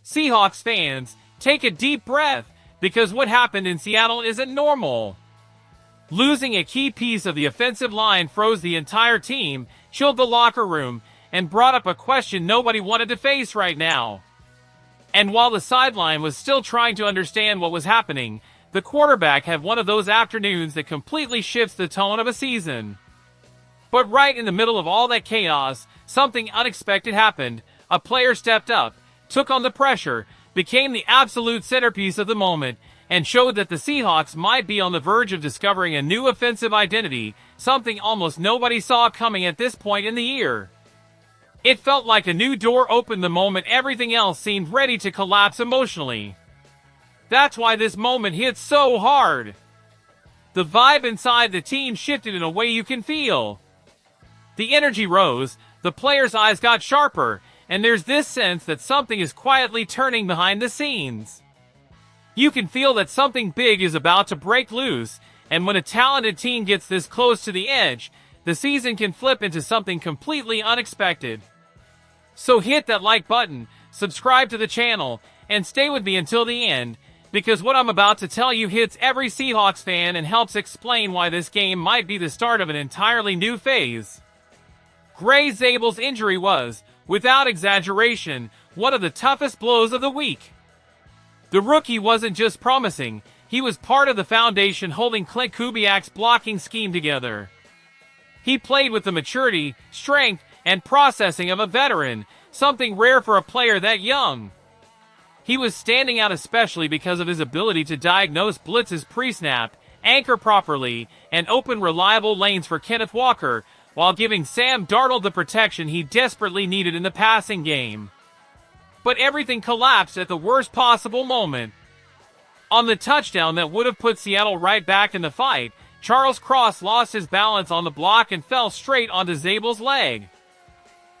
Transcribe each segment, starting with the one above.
Seahawks fans, take a deep breath, because what happened in Seattle isn't normal. Losing a key piece of the offensive line froze the entire team, chilled the locker room, and brought up a question nobody wanted to face right now. And while the sideline was still trying to understand what was happening, the quarterback had one of those afternoons that completely shifts the tone of a season. But right in the middle of all that chaos, something unexpected happened. A player stepped up, took on the pressure, became the absolute centerpiece of the moment, and showed that the Seahawks might be on the verge of discovering a new offensive identity, something almost nobody saw coming at this point in the year. It felt like a new door opened the moment everything else seemed ready to collapse emotionally. That's why this moment hit so hard. The vibe inside the team shifted in a way you can feel. The energy rose, the players' eyes got sharper, and there's this sense that something is quietly turning behind the scenes. You can feel that something big is about to break loose, and when a talented team gets this close to the edge, the season can flip into something completely unexpected. So hit that like button, subscribe to the channel, and stay with me until the end, because what I'm about to tell you hits every Seahawks fan and helps explain why this game might be the start of an entirely new phase. Gray Zabel's injury was, without exaggeration, one of the toughest blows of the week. The rookie wasn't just promising, he was part of the foundation holding Clint Kubiak's blocking scheme together. He played with the maturity, strength, and processing of a veteran, something rare for a player that young. He was standing out especially because of his ability to diagnose blitzes pre-snap, anchor properly, and open reliable lanes for Kenneth Walker, while giving Sam Darnold the protection he desperately needed in the passing game. But everything collapsed at the worst possible moment. On the touchdown that would have put Seattle right back in the fight, Charles Cross lost his balance on the block and fell straight onto Zabel's leg.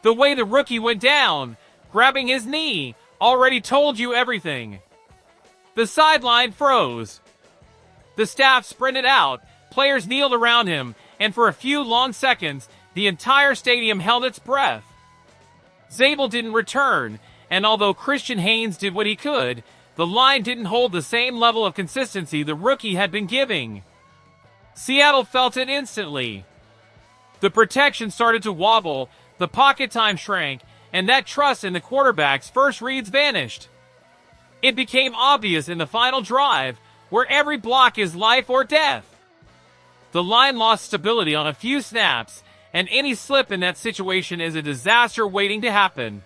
The way the rookie went down, grabbing his knee, already told you everything. The sideline froze. The staff sprinted out, players kneeled around him, and for a few long seconds, the entire stadium held its breath. Zabel didn't return, and although Christian Haynes did what he could, the line didn't hold the same level of consistency the rookie had been giving. Seattle felt it instantly. The protection started to wobble, the pocket time shrank, and that trust in the quarterback's first reads vanished. It became obvious in the final drive, where every block is life or death. The line lost stability on a few snaps, and any slip in that situation is a disaster waiting to happen.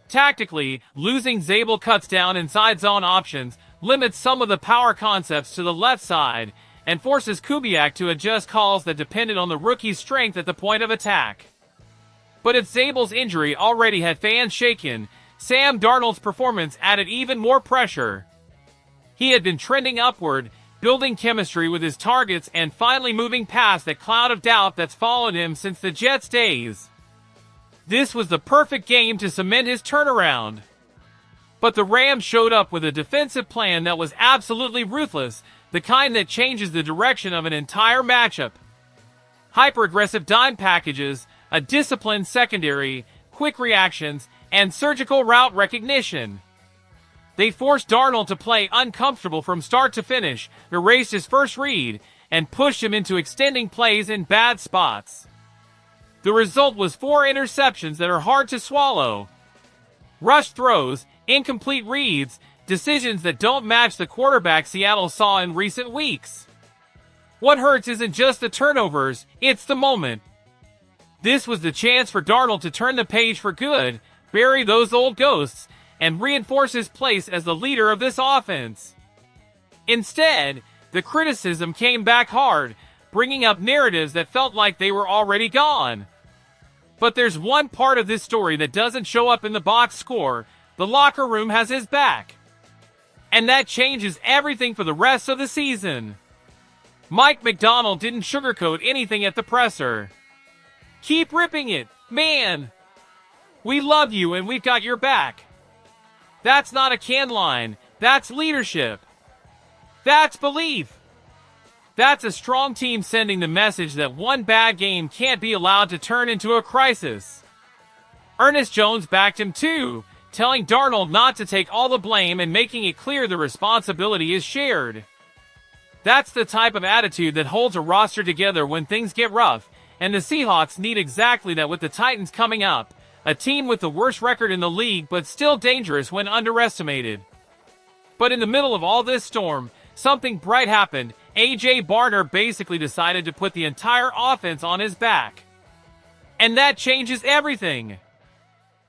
Tactically, losing Zabel cuts down inside zone options, limits some of the power concepts to the left side, and forces Kubiak to adjust calls that depended on the rookie's strength at the point of attack. But if Zabel's injury already had fans shaken, Sam Darnold's performance added even more pressure. He had been trending upward, building chemistry with his targets and finally moving past that cloud of doubt that's followed him since the Jets days. This was the perfect game to cement his turnaround. But the Rams showed up with a defensive plan that was absolutely ruthless, the kind that changes the direction of an entire matchup. Hyper-aggressive dime packages, a disciplined secondary, quick reactions, and surgical route recognition. They forced Darnold to play uncomfortable from start to finish, erased his first read, and pushed him into extending plays in bad spots. The result was 4 interceptions that are hard to swallow. Rushed throws, incomplete reads, decisions that don't match the quarterback Seattle saw in recent weeks. What hurts isn't just the turnovers, it's the moment. This was the chance for Darnold to turn the page for good, bury those old ghosts, and reinforce his place as the leader of this offense. Instead, the criticism came back hard, bringing up narratives that felt like they were already gone. But there's one part of this story that doesn't show up in the box score: the locker room has his back. And that changes everything for the rest of the season. Mike Macdonald didn't sugarcoat anything at the presser. "Keep ripping it, man. We love you and we've got your back." That's not a can line, that's leadership. That's belief. That's a strong team sending the message that one bad game can't be allowed to turn into a crisis. Ernest Jones backed him too, telling Darnold not to take all the blame and making it clear the responsibility is shared. That's the type of attitude that holds a roster together when things get rough, and the Seahawks need exactly that with the Titans coming up, a team with the worst record in the league but still dangerous when underestimated. But in the middle of all this storm, something bright happened. A.J. Barner basically decided to put the entire offense on his back. And that changes everything.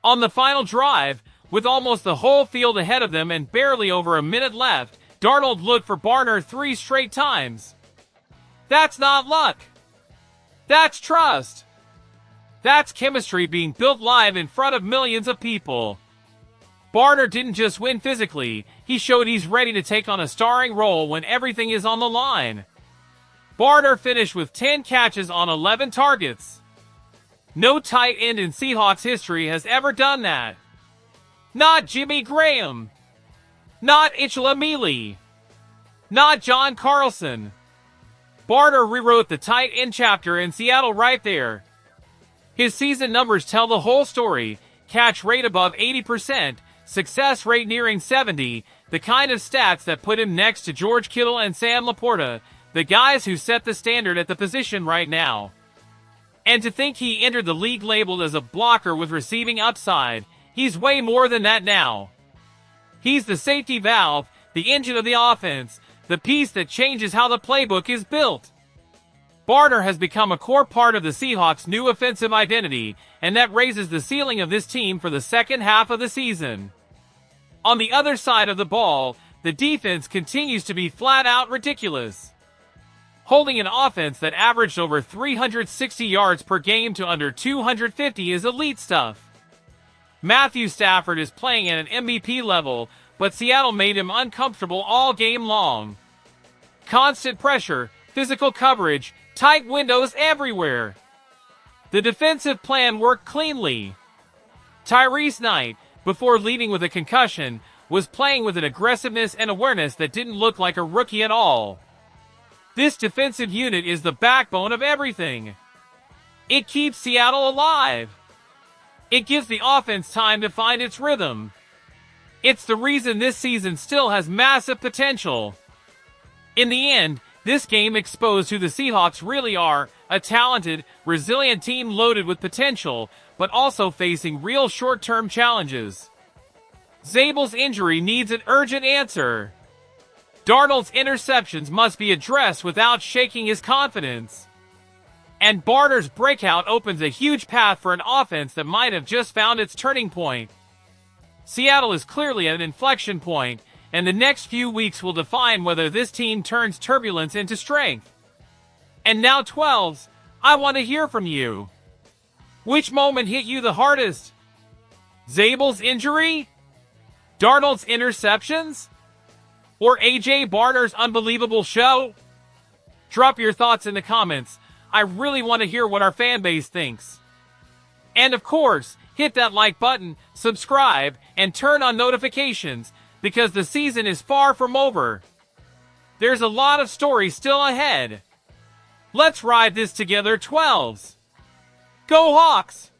On the final drive, with almost the whole field ahead of them and barely over a minute left, Darnold looked for Barner 3 straight times. That's not luck. That's trust. That's chemistry being built live in front of millions of people. Barner didn't just win physically, he showed he's ready to take on a starring role when everything is on the line. Barner finished with 10 catches on 11 targets. No tight end in Seahawks history has ever done that. Not Jimmy Graham. Not Ichla Mealy. Not John Carlson. Barner rewrote the tight end chapter in Seattle right there. His season numbers tell the whole story. Catch rate above 80%, success rate nearing 70%, the kind of stats that put him next to George Kittle and Sam Laporta, the guys who set the standard at the position right now. And to think he entered the league labeled as a blocker with receiving upside, he's way more than that now. He's the safety valve, the engine of the offense, the piece that changes how the playbook is built. Barner has become a core part of the Seahawks' new offensive identity, and that raises the ceiling of this team for the second half of the season. On the other side of the ball, the defense continues to be flat-out ridiculous. Holding an offense that averaged over 360 yards per game to under 250 is elite stuff. Matthew Stafford is playing at an MVP level, but Seattle made him uncomfortable all game long. Constant pressure, physical coverage, tight windows everywhere. The defensive plan worked cleanly. Tyrese Knight, before leading with a concussion, was playing with an aggressiveness and awareness that didn't look like a rookie at all. This defensive unit is the backbone of everything. It keeps Seattle alive. It gives the offense time to find its rhythm. It's the reason this season still has massive potential. In the end, this game exposed who the Seahawks really are, a talented, resilient team loaded with potential, but also facing real short-term challenges. Zabel's injury needs an urgent answer. Darnold's interceptions must be addressed without shaking his confidence. And Barner's breakout opens a huge path for an offense that might have just found its turning point. Seattle is clearly at an inflection point, and the next few weeks will define whether this team turns turbulence into strength. And now 12s, I want to hear from you. Which moment hit you the hardest? Zabel's injury? Darnold's interceptions? Or A.J. Barner's unbelievable show? Drop your thoughts in the comments. I really want to hear what our fan base thinks. And of course, hit that like button, subscribe, and turn on notifications, because the season is far from over. There's a lot of stories still ahead. Let's ride this together, 12s. Go Hawks!